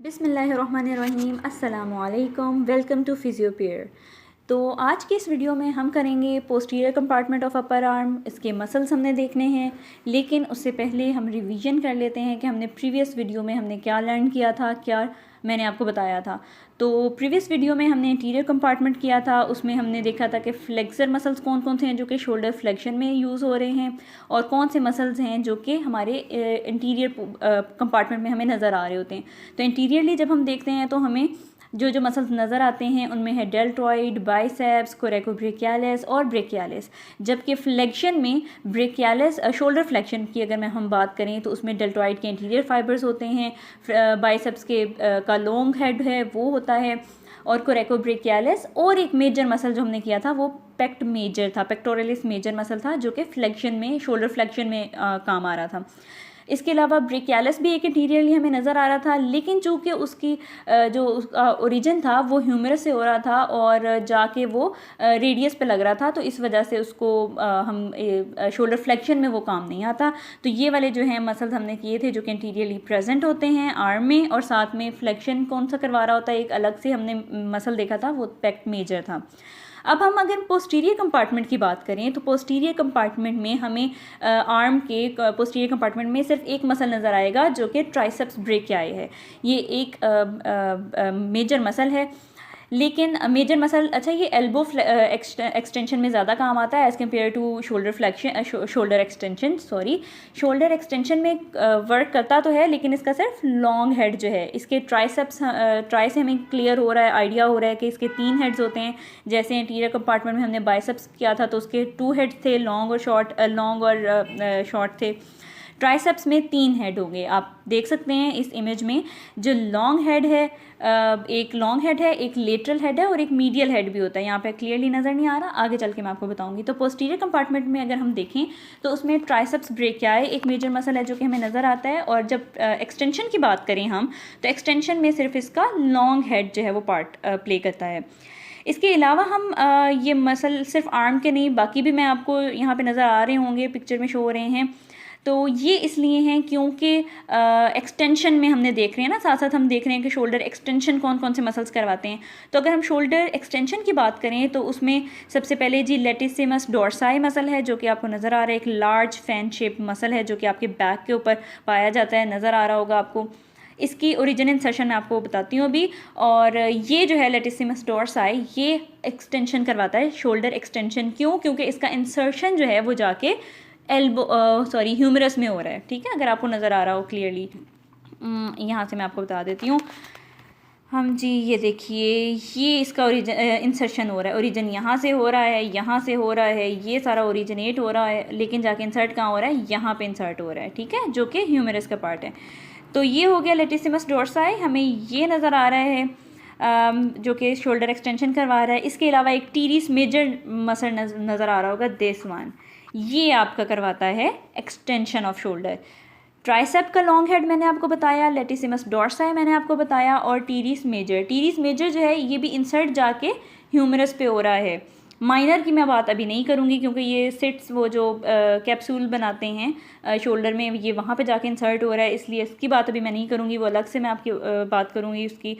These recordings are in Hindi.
बिस्मिल्लाहिर्रहमानिर्रहीम अस्सलामुअलैकुम। Welcome to Physiopair. तो आज की इस वीडियो में हम करेंगे posterior compartment of upper arm. इसके मसल्स हमने देखने हैं, लेकिन उससे पहले हम रिवीजन कर लेते हैं कि हमने प्रीवियस वीडियो में हमने क्या लर्न किया था, क्या मैंने आपको बताया था। तो प्रीवियस वीडियो में हमने इंटीरियर कंपार्टमेंट किया था, उसमें हमने देखा था कि फ्लेक्सर मसल्स कौन कौन से हैं जो कि शोल्डर फ्लेक्शन में यूज़ हो रहे हैं, और कौन से मसल्स हैं जो कि हमारे इंटीरियर कंपार्टमेंट में हमें नज़र आ रहे होते हैं। तो इंटीरियरली जब हम देखते हैं तो हमें जो मसल्स नज़र आते हैं उनमें है डेल्टॉइड, बाइसेप्स, कोरेकोब्रेकियालिस और ब्रेकियालिस। जबकि फ्लेक्शन में ब्रेकियालिस, शोल्डर फ्लेक्शन की अगर हम बात करें तो उसमें डेल्टॉइड के इंटीरियर फाइबर्स होते हैं, बाइसेप्स के का लॉन्ग हेड है वो होता है, और कोरेकोब्रेकियालिस और एक मेजर मसल जो हमने किया था वो पेक्ट मेजर था, पेक्टोरलिस मेजर मसल था, जो कि फ्लेक्शन में, शोल्डर फ्लेक्शन में काम आ रहा था। इसके अलावा ब्रेकियालिस भी एक इंटीरियरली हमें नज़र आ रहा था, लेकिन चूँकि उसकी जो उसका ओरिजिन था वो ह्यूमरस से हो रहा था और जाके वो रेडियस पे लग रहा था, तो इस वजह से उसको हम शोल्डर फ्लेक्शन में वो काम नहीं आता। तो ये वाले जो हैं मसल्स हमने किए थे जो कि इंटीरियरली प्रेजेंट होते हैं आर्म में, और साथ में फ्लेक्शन कौन सा करवा रहा होता है, एक अलग से हमने मसल देखा था, वो पेक्ट मेजर था। अब हम अगर पोस्टीरियर कंपार्टमेंट की बात करें तो पोस्टीरियर कंपार्टमेंट में हमें आर्म के पोस्टीरियर कंपार्टमेंट में सिर्फ एक मसल नज़र आएगा जो कि ट्राइसेप्स ब्रेकियाई है। ये एक मेजर मसल है, लेकिन मेजर मसल, अच्छा, ये एल्बो एक्सटेंशन में ज़्यादा काम आता है as compare to shoulder flexion, shoulder extension, shoulder extension में वर्क करता तो है, लेकिन इसका सिर्फ लॉन्ग हेड जो है, इसके ट्राइसेप्स, ट्राई से हमें क्लियर हो रहा है, आइडिया हो रहा है कि इसके 3 हेड्स होते हैं। जैसे इंटीरियर कंपार्टमेंट में हमने बाइसेप्स किया था तो उसके 2 हेड्स थे, लॉन्ग और शॉर्ट थे। ट्राइसेप्स में 3 हेड होंगे, आप देख सकते हैं इस इमेज में। जो लॉन्ग हेड है, एक लॉन्ग हेड है, एक लेटरल हेड है और एक मीडियल हेड भी होता है। यहाँ पे क्लियरली नज़र नहीं आ रहा, आगे चल के मैं आपको बताऊंगी। तो पोस्टीरियर कंपार्टमेंट में अगर हम देखें तो उसमें ट्राइसेप्स ब्रेकियाई एक मेजर मसल है जो कि हमें नज़र आता है, और जब एक्सटेंशन की बात करें हम तो एक्सटेंशन में सिर्फ इसका लॉन्ग हेड जो है वो पार्ट प्ले करता है। इसके अलावा हम ये मसल सिर्फ आर्म के नहीं, बाकी भी मैं आपको यहाँ पे नज़र आ रहे होंगे, पिक्चर में शो हो रहे हैं। तो ये इसलिए हैं क्योंकि एक्सटेंशन में हमने देख रहे हैं ना, साथ साथ हम देख रहे हैं कि शोल्डर एक्सटेंशन कौन कौन से मसल्स करवाते हैं। तो अगर हम शोल्डर एक्सटेंशन की बात करें तो उसमें सबसे पहले जी लेटिसिमस डोर्साई मसल है जो कि आपको नज़र आ रहा है, एक लार्ज फैन शेप मसल है जो कि आपके बैक के ऊपर पाया जाता है, नज़र आ रहा होगा आपको। इसकी ओरिजिन इंसर्शन मैं आपको बताती हूँ अभी। और ये जो है लेटिसिमस डोर्साई, ये एक्सटेंशन करवाता है, शोल्डर एक्सटेंशन। क्यों? क्योंकि इसका इंसर्शन जो है वो जाके ह्यूमरस में हो रहा है। ठीक है, अगर आपको नज़र आ रहा हो क्लियरली, यहाँ से मैं आपको बता देती हूँ। हम जी ये देखिए, ये इसका ओरिजिन इंसर्शन हो रहा है, ओरिजिन यहाँ से हो रहा है, यहाँ से हो रहा है, ये सारा ओरिजिनेट हो रहा है, लेकिन जाके इंसर्ट कहाँ हो रहा है, यहाँ पे इंसर्ट हो रहा है। ठीक है, जो कि ह्यूमरस का पार्ट है। तो ये हो गया लेटिसिमस डोर्साई, हमें ये नज़र आ रहा है जो कि शोल्डर एक्सटेंशन करवा रहा है। इसके अलावा एक टीरिस मेजर मसल नज़र आ रहा होगा, दिस वन, ये आपका करवाता है एक्सटेंशन ऑफ शोल्डर। ट्राइसेप का लॉन्ग हेड मैंने आपको बताया, लेटिसिमस डोर्साई मैंने आपको बताया, और टीरिस मेजर जो है ये भी इंसर्ट जाके ह्यूमरस पे हो रहा है। माइनर की मैं बात अभी नहीं करूँगी क्योंकि ये सिट्स, वो जो कैप्सूल बनाते हैं शोल्डर में, ये वहाँ पे जाके इंसर्ट हो रहा है, इसलिए इसकी बात अभी मैं नहीं करूँगी, वो अलग से मैं आपकी बात करूँगी उसकी।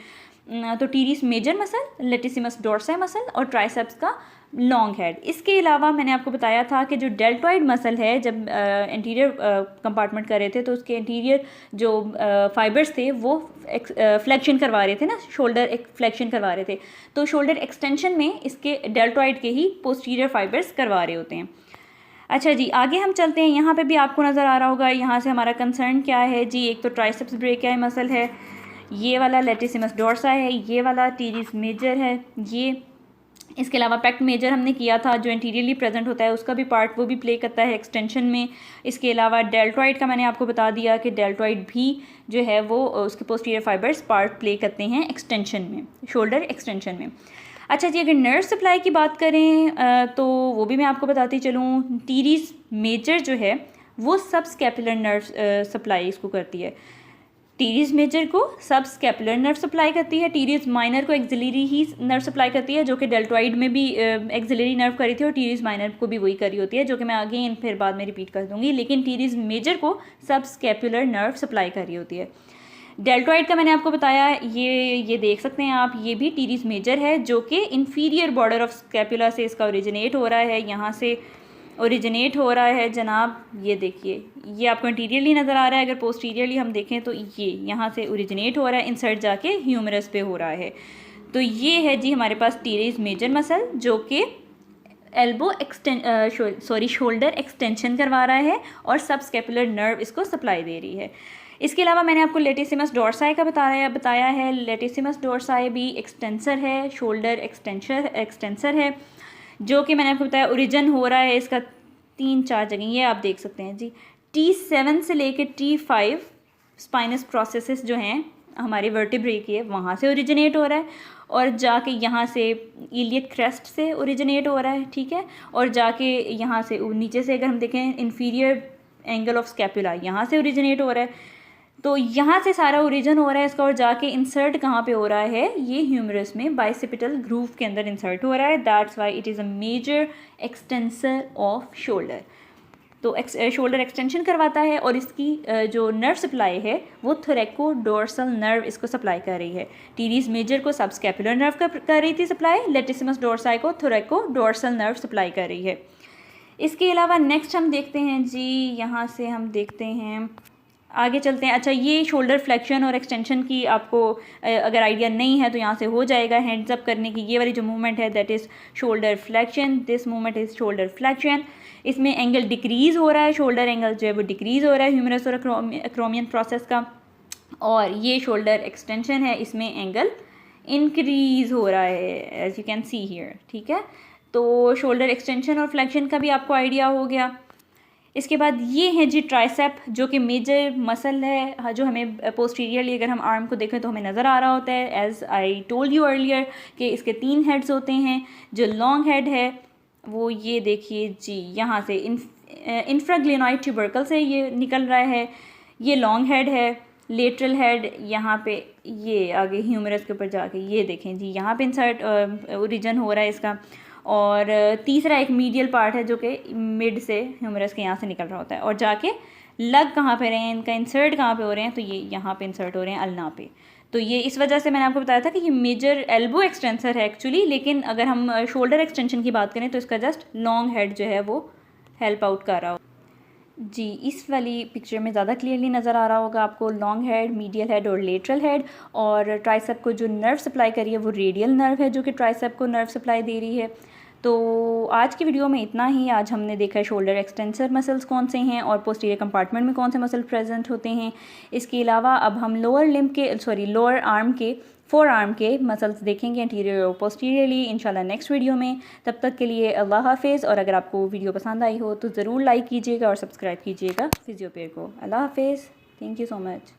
तो teres major muscle, latissimus dorsi muscle और ट्राइसेप्स का लॉन्ग हेड। इसके अलावा मैंने आपको बताया था कि जो डेल्टॉइड मसल है, जब इंटीरियर कंपार्टमेंट कर रहे थे तो उसके इंटीरियर जो फाइबर्स थे वो फ्लेक्शन करवा रहे थे ना, शोल्डर एक फ्लेक्शन करवा रहे थे। तो शोल्डर एक्सटेंशन में इसके डेल्टॉइड के ही पोस्टीरियर फाइबर्स करवा रहे होते हैं। अच्छा जी, आगे हम चलते हैं। यहाँ पे भी आपको नज़र आ रहा होगा, यहाँ से हमारा कंसर्न क्या है जी। एक तो ट्राइसेप्स ब्रेकियाई मसल है, ये वाला लेटिसिमस डोर्साई है, ये वाला टीरिस मेजर है, ये। इसके अलावा पेक्ट मेजर हमने किया था जो इंटीरियरली प्रेजेंट होता है, उसका भी पार्ट वो भी प्ले करता है एक्सटेंशन में। इसके अलावा डेल्टॉइड का मैंने आपको बता दिया कि डेल्टॉइड भी जो है वो उसके पोस्टीरियर फाइबर्स पार्ट प्ले करते हैं एक्सटेंशन में, शोल्डर एक्सटेंशन में। अच्छा जी, अगर नर्व सप्लाई की बात करें तो वो भी मैं आपको बताती चलूँ। टीरिस मेजर जो है वो सब स्कैपुलर नर्व सप्लाई इसको करती है। टीरिस मेजर को सब स्कैपुलर नर्व सप्लाई करती है, टीरिस माइनर को एक्सिलरी ही नर्व सप्लाई करती है, जो कि डेल्टॉइड में भी एक्सिलरी नर्व करी थी, और टीरिस माइनर को भी वही करी होती है, जो कि मैं आगे फिर बाद में रिपीट कर दूंगी। लेकिन टीरिस मेजर को सब स्कैपुलर नर्व सप्लाई करी होती है। डेल्टॉइड का मैंने आपको बताया, ये देख सकते हैं आप, ये भी टीरीज मेजर है जो कि इंफीरियर बॉर्डर ऑफ स्कैपुला से इसका ओरिजिनेट हो रहा है, यहाँ से ओरिजिनेट हो रहा है जनाब। ये देखिए, ये आपको इंटीरियरली नज़र आ रहा है, अगर पोस्टीरियरली हम देखें तो ये यहाँ से ओरिजिनेट हो रहा है, इंसर्ट जाके ह्यूमरस पे हो रहा है। तो ये है जी हमारे पास टीरीज मेजर मसल जो कि एल्बो शोल्डर एक्सटेंशन करवा रहा है और सब स्कैपुलर नर्व इसको सप्लाई दे रही है। इसके अलावा मैंने आपको लेटिसिमस डोर्साई का बताया है। लेटिसिमस डोर्साई भी एक्सटेंसर है, शोल्डर एक्सटेंसर है, जो कि मैंने आपको बताया ओरिजिन हो रहा है इसका 3-4 जगह, ये आप देख सकते हैं जी। T7 से लेकर T5 स्पाइनस प्रोसेसेस जो हैं हमारे वर्टिब्रे के, वहाँ से ओरिजिनेट हो रहा है और जाके यहाँ से इलियक क्रेस्ट से ओरिजिनेट हो रहा है, ठीक है। और जाके यहाँ से नीचे से अगर हम देखें इन्फीरियर एंगल ऑफ स्कैपुला, यहाँ से ओरिजिनेट हो रहा है। तो यहाँ से सारा ओरिजिन हो रहा है इसका और जाके इंसर्ट कहाँ पे हो रहा है, ये ह्यूमरस में बाइसेपिटल ग्रूव के अंदर इंसर्ट हो रहा है। That's why it is a major extensor of shoulder. तो शोल्डर एक्सटेंशन करवाता है और इसकी जो नर्व सप्लाई है वो थोरैको डोर्सल नर्व इसको सप्लाई कर रही है। टीरीज मेजर को सब स्कैपुलर नर्व कर रही थी सप्लाई, लेटिसिमस डोर्साई को थोरैको डोर्सल नर्व सप्लाई कर रही है। इसके अलावा नेक्स्ट हम देखते हैं जी, यहाँ से हम देखते हैं, आगे चलते हैं। अच्छा, ये शोल्डर फ्लेक्शन और एक्सटेंशन की आपको अगर आइडिया नहीं है तो यहाँ से हो जाएगा हैंड्स अप करने की। ये वाली जो मूवमेंट है that is shoulder flexion, this movement is shoulder flexion. इसमें एंगल डिक्रीज़ हो रहा है, शोल्डर एंगल जो है वो डिक्रीज़ हो रहा है ह्यूमरस और एक्रोमियन प्रोसेस का। और ये शोल्डर एक्सटेंशन है, इसमें एंगल इंक्रीज़ हो रहा है as you can see here, ठीक है। तो शोल्डर एक्सटेंशन और फ्लेक्शन का भी आपको आइडिया हो गया। इसके बाद ये है जी ट्राइसेप, जो कि मेजर मसल है, जो हमें पोस्टीरियरली अगर हम आर्म को देखें तो हमें नज़र आ रहा होता है। As I told you earlier कि इसके 3 हेड्स होते हैं। जो लॉन्ग हेड है वो ये देखिए जी, यहाँ से इंफ्राग्लिनॉइड ट्यूबरकल से ये निकल रहा है, ये लॉन्ग हेड है। लेटरल हेड यहाँ पे, ये आगे ह्यूमरस के ऊपर जाके ये देखें जी, यहाँ पे इंसर्ट ओरिजिन हो रहा है इसका। और तीसरा एक मीडियल पार्ट है जो कि मिड से ह्यूमरस के यहाँ से निकल रहा होता है और जाके लग कहाँ पे रहे हैं, इनका इंसर्ट कहाँ पे हो रहे हैं, तो ये यहाँ पे इंसर्ट हो रहे हैं अल्ना पे। तो ये इस वजह से मैंने आपको बताया था कि ये मेजर एल्बो एक्सटेंसर है एक्चुअली, लेकिन अगर हम शोल्डर एक्सटेंशन की बात करें तो इसका जस्ट लॉन्ग हेड जो है वो हेल्प आउट कर रहा हो जी। इस वाली पिक्चर में ज़्यादा क्लियरली नज़र आ रहा होगा आपको लॉन्ग हेड, मीडियल हेड और लेटरल हेड। और ट्राइसेप को जो नर्व सप्लाई करी है वो रेडियल नर्व है जो कि ट्राइसेप को नर्व सप्लाई दे रही है। तो आज की वीडियो में इतना ही। आज हमने देखा है शोल्डर एक्सटेंसर मसल्स कौन से हैं और पोस्टीरियर कंपार्टमेंट में कौन से मसल प्रेजेंट होते हैं। इसके अलावा अब हम लोअर आर्म के, फोर आर्म के मसल्स देखेंगे इंटीरियर और पोस्टीरियरली इंशाल्लाह नेक्स्ट वीडियो में। तब तक के लिए अल्लाह हाफिज़। और अगर आपको वीडियो पसंद आई हो तो ज़रूर लाइक कीजिएगा और सब्सक्राइब कीजिएगा फिजियोपेयर को। अल्लाह हाफिज़, थैंक यू सो मच।